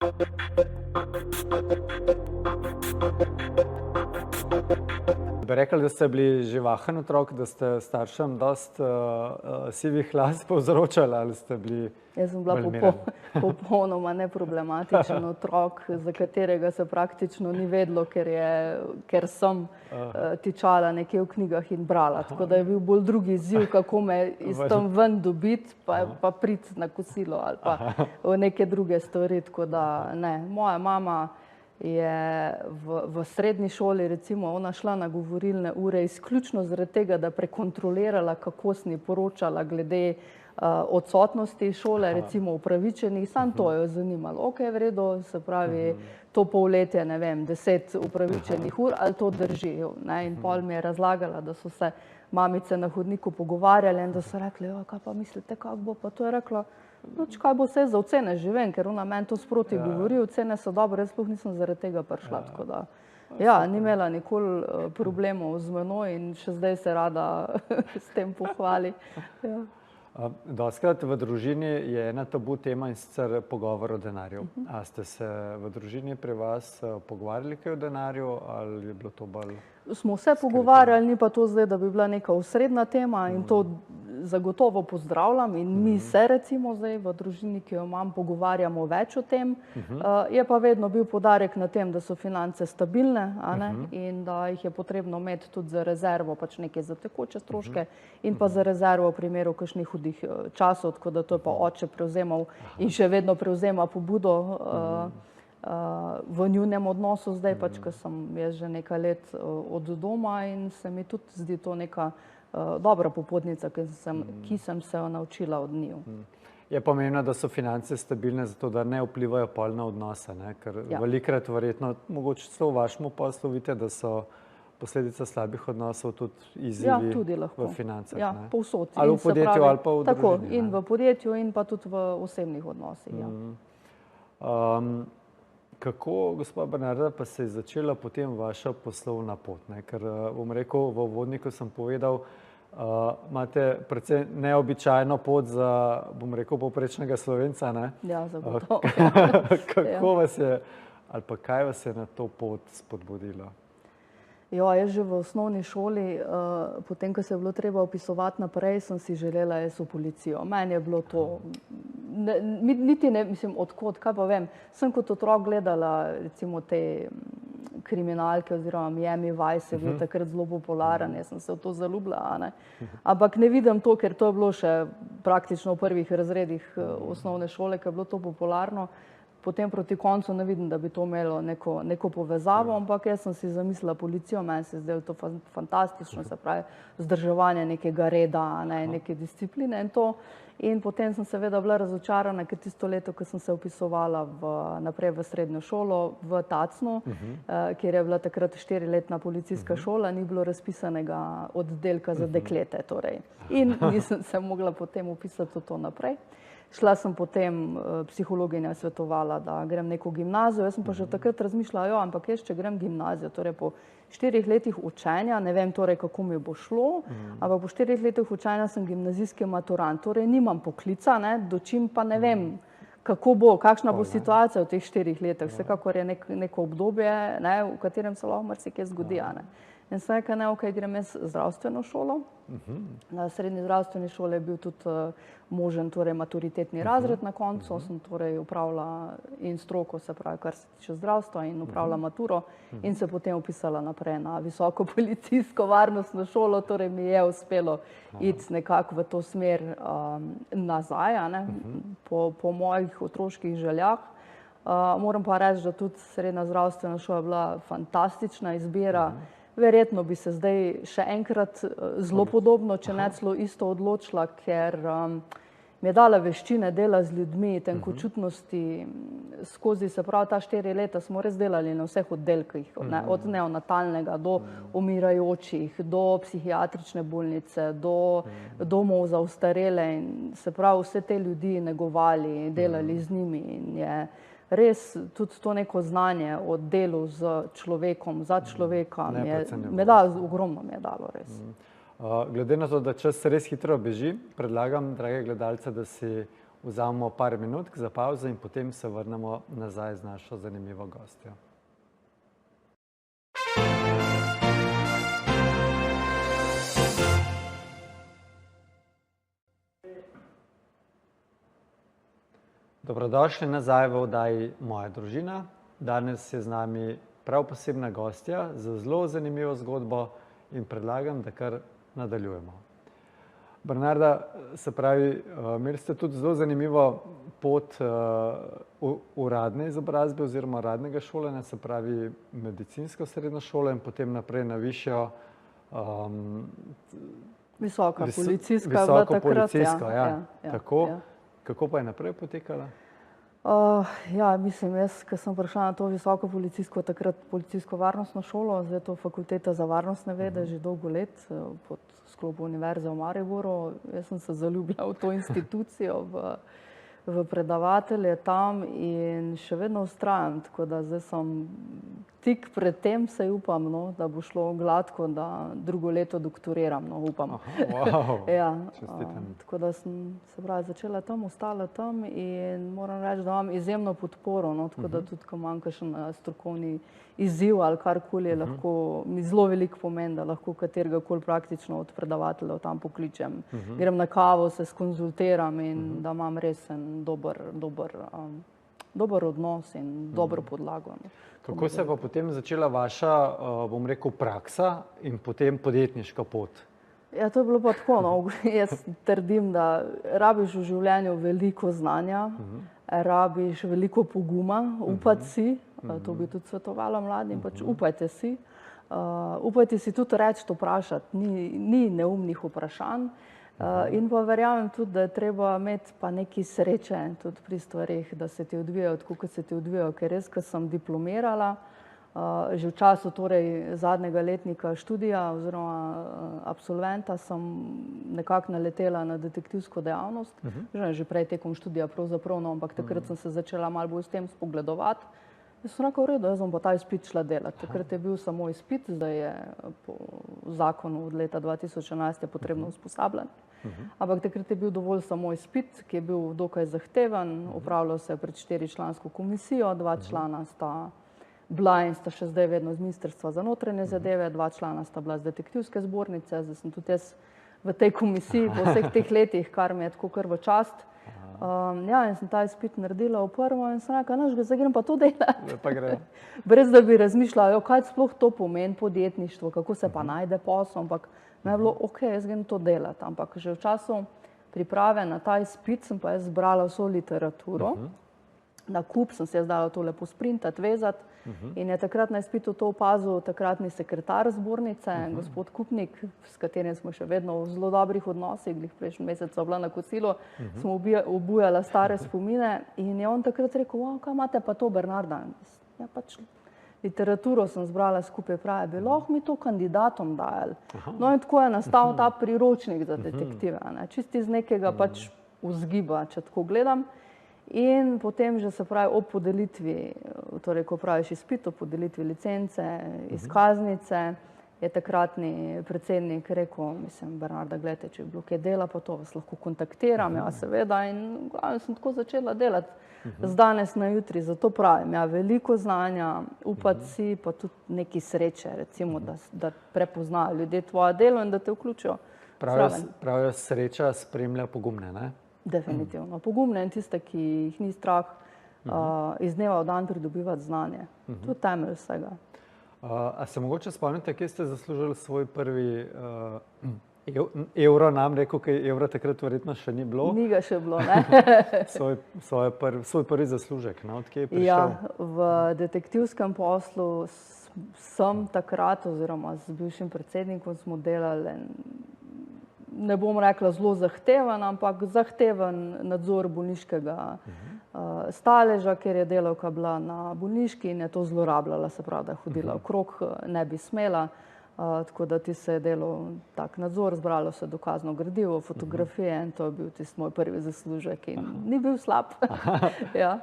Bi rekli, da ste bili živahen otrok, da ste staršem dosti sivih las povzročali, ali ste bili Jaz sem bila bolj miren? popolnoma neproblematičen otrok, za katerega se praktično ni vedelo, ker sem tičala nekje v knjigah in brala. Tako da je bil bolj drugi izziv, kako me iz tam ven dobiti, pa priti na kosilo ali pa v neke druge stvari. Tako da ne, moja mama je v srednji šoli, recimo, ona šla na govorilne ure izključno zaradi tega, da prekontrolirala, kako sem ji poročala glede odsotnosti šole, recimo upravičenih, samo to jo je zanimalo. Ok, v redu, se pravi, to polletje, ne vem, 10 upravičenih ur, ali to drži. In pol mi je razlagala, da so se mamice na hodniku pogovarjale in da so rekli, kaj pa mislite, kako bo, pa to je rekla, noč kaj bo vse za ocene že vem, ker ona meni to sproti govori, ocene so dobre, jaz sploh nisem zaradi tega prišla, tako da. Ja, ni imela nikoli problemov z menoj in še zdaj se rada s tem pohvali. Ja. Dostikrat v družini je ena tabu tema in sicer pogovor o denarju. A ste se v družini pri vas pogovarjali kaj o denarju ali je bilo to bolj? Smo se pogovarjali, ni pa to zdaj, da bi bila neka osrednja tema in to zagotovo pozdravljam in mi se recimo zdaj v družini, ki jo imam, pogovarjamo več o tem. Je pa vedno bil poudarek na tem, da so finance stabilne, a ne, in da jih je potrebno imeti tudi za rezervo, pač nekaj za tekoče stroške in pa za rezervo v primeru kakšnih hudih časov, tako da to je pa oče prevzemal in še vedno prevzema pobudo v njunem odnosu zdaj, pač, ko sem jaz že nekaj let od doma in se mi tudi zdi to neka dobra popotnica, ki sem se jo naučila od njiju. Je pomembno, da so finance stabilne, zato da ne vplivajo pol na odnose, ne? Ker velikokrat verjetno, mogoče celo v vašem poslu vidite, da so posledica slabih odnosov tudi izzivi v financah. Ja, povsod. Ali v podjetju ali pa v družini. Tako, in v podjetju in pa tudi v osebnih odnosih. Kako, gospa Bernarda, pa se je začela potem vaša poslovna pot? Ker bom rekel, v uvodniku sem povedal, imate precej neobičajno pot za, bom rekel, povprečnega Slovenca, ne? Ja, zagotovo. Kako vas je, ali pa kaj vas je na to pot spodbudilo? Ja, jaz že v osnovni šoli, potem, ko se je bilo treba vpisovati naprej, sem si želela jaz v policijo. Meni je bilo to, niti ne, mislim, odkot, kaj pa vem. Sem kot otrok gledala, recimo, te kriminalke oziroma Miami Vice je bil takrat zelo popularen, jaz sem se v to zaljubila, ne. Ampak ne vidim to, ker to je bilo še praktično v prvih razredih osnovne šole, ko je bilo to popularno. Potem proti koncu ne vidim, da bi to imelo neko povezavo, ampak jaz sem si zamislila policijo, meni se je zdelo to fantastično, se pravi, vzdrževanje nekega reda, neke discipline in to. In potem sem seveda bila razočarana, ker tisto leto, ko sem se vpisovala naprej v srednjo šolo v Tacnu, kjer je bila takrat 4-letna policijska šola, ni bilo razpisanega oddelka za deklete, torej. In nisem se mogla potem vpisati v to naprej. Šla sem potem, psihologinja svetovala, da grem neko gimnazijo, jaz sem pa že takrat razmišljala, ampak jaz, če grem gimnazijo, torej po 4 letih učenja, ne vem torej, kako mi bo šlo, ampak po 4 letih učenja sem gimnazijski maturant, torej nimam poklica, dočim pa ne vem, kako bo, kakšna bo situacija v teh 4 letih, vsekakor je neko obdobje, v katerem se lahko marsikaj zgodi, In sem rekla, ne, ok, grem jaz zdravstveno šolo. Na srednji zdravstveni šoli je bil tudi možen torej maturitetni razred na koncu, sem torej upravila in stroko, se pravi, kar se tiče zdravstva in upravila maturo in se potem upisala naprej na visoko policijsko varnostno šolo, torej mi je uspelo iti nekako v to smer nazaj, po mojih otroških željah. Moram pa reči, da tudi srednja zdravstvena šola je bila fantastična izbira. Verjetno bi se zdaj še enkrat zelo podobno, če ne celo isto odločila, ker mi je dala veščine dela z ljudmi, tenkočutnosti skozi, se pravi, ta 4 leta smo res delali na vseh oddelkih, od neonatalnega do umirajočih, do psihiatrične bolnice, do domov za ostarele in se pravi, vse te ljudi negovali, delali z njimi in je res tudi to neko znanje o delu z človekom, za človeka, ogromno mi je dalo res. Glede na to, da čas res hitro beži, predlagam, drage gledalce, da si vzamemo par minutk za pavzo in potem se vrnemo nazaj z našo zanimivo gostjo. Dobrodošli nazaj v oddaji Moja družina. Danes je z nami prav posebna gostja z zelo zanimivo zgodbo in predlagam, da kar nadaljujemo. Bernarda, se pravi, imeli ste tudi zelo zanimivo pot uradne izobrazbe oziroma uradnega šolanja, se pravi medicinsko srednjo šolo in potem naprej na višjo Visoka policijska. Visoko policijsko, ja. Tako. Kako pa je naprej potekala? Ja, mislim, jaz, ko sem prišla na to visoko policijsko, takrat policijsko varnostno šolo, zdaj je to Fakulteta za varnostne vede, že dolgo let pod sklopu Univerze v Mariboru. Jaz sem se zaljubila v to institucijo, v predavatelje tam in še vedno vztrajam, tako da zdaj sem tik pred tem, se upam, no, da bo šlo gladko, da drugo leto doktoriram, no, upam. Wow, ja, čestitam. tako da sem se pravi začela tam, ostala tam in moram reči, da imam izjemno podporo, no, tako da tudi, ko imam kakšen strokovni izziv ali karkoli, lahko mi zelo veliko pomeni, da lahko katerega koli praktično od predavateljev tam pokličem. Grem na kavo, se skonzultiram in da imam res en dober odnos in dobro podlago. No. Kako se je pa potem začela vaša, bom rekel, praksa in potem podjetniška pot? Ja, to je bilo pa tako, no. Jaz trdim, da rabiš v življenju veliko znanja, rabiš veliko poguma, upati si, to bi tudi svetovala mladim, pač upajte si. Upajte si tudi reči, vprašati, ni neumnih vprašanj. In pa verjamem tudi, da je treba imeti pa nekaj sreče tudi pri stvarih, da se ti odvijajo tako, kot se ti odvijajo, ker res, ko sem diplomirala, že v času torej zadnjega letnika študija oziroma absolventa sem nekako naletela na detektivsko dejavnost, že prej tekom študija pravzaprav, no, ampak takrat sem se začela malo bolj s tem spogledovati. Jaz sem rekel, v redu, jaz bom pa ta izpit šla delati. Takrat je bil samo izpit, zdaj je po zakonu od leta 2011 je potrebno usposabljanje. Ampak takrat je bil dovolj samo izpit, ki je bil dokaj zahteven, upravljal se je pred 4-člansko komisijo, 2 člana sta bila in sta še zdaj vedno z Ministrstva za notranje zadeve, 2 člana sta bila z detektivske zbornice, zdaj sem tudi jaz v tej komisiji po vseh teh letih, kar mi je tako kar v čast. Ja, in sem ta izpit naredila v prvo in sem rekla, zdaj grem pa to delati. Pa gre. Brez da bi razmišljala, kaj sploh to pomeni podjetništvo, kako se pa najde posel, ampak me je bilo, ok, jaz grem to delati. Ampak že v času priprave na ta izpit sem pa jaz zbrala vso literaturo. Na kup sem se jaz dala to lepo sprintati, vezati in je takrat na izpitu to opazil takratni sekretar zbornice, gospod Kupnik, s katerim smo še vedno v zelo dobrih odnosih, prejšnji mesec sva bila na kosilu, smo obujala stare spomine in je on takrat rekel, kaj imate pa to, Bernarda? Ja, pač literaturo sem zbrala skupaj, pravi, bi lahko mi to kandidatom dajali. No in tako je nastal ta priročnik za detektive, čisti iz nekega pač vzgiba, če tako gledam. In potem že se pravi o podelitvi, torej ko praviš izpit, o podelitvi licence, izkaznice, je takratni predsednik rekel, mislim, Bernarda, gledajte, če je bilo kaj dela, pa to vas lahko kontaktiram, ja seveda, in glavno sem tako začela delati z danes na jutri, zato pravim, ja, veliko znanja, upati si, pa tudi nekaj sreče, recimo, da prepoznajo ljudje tvoje delo in da te vključijo. Pravijo, sreča spremlja pogumne, ne? Definitivno. Pogumne in tiste, ki jih ni strah iz dneva v dan pridobivati znanje. To je temelj vsega. A se mogoče spomnite, kje ste zaslužili svoj prvi evro, nam rekel, kaj evra takrat verjetno še ni bilo? Ni ga še bilo, ne? Svoj prvi zaslužek, ne? Od kje je prišel? Ja, v detektivskem poslu sem takrat, oziroma z bivšim predsednikom smo delali, ne bom rekla zelo zahteven, ampak zahteven nadzor bolniškega staleža, ker je delavka bila na bolniški in je to zlorabljala, se pravi, da je hodila okrog, ne bi smela, tako da ti se je delal tak nadzor, zbralo se dokazno gradivo, fotografije in to je bil tisti moj prvi zaslužek in ni bil slab. Ja.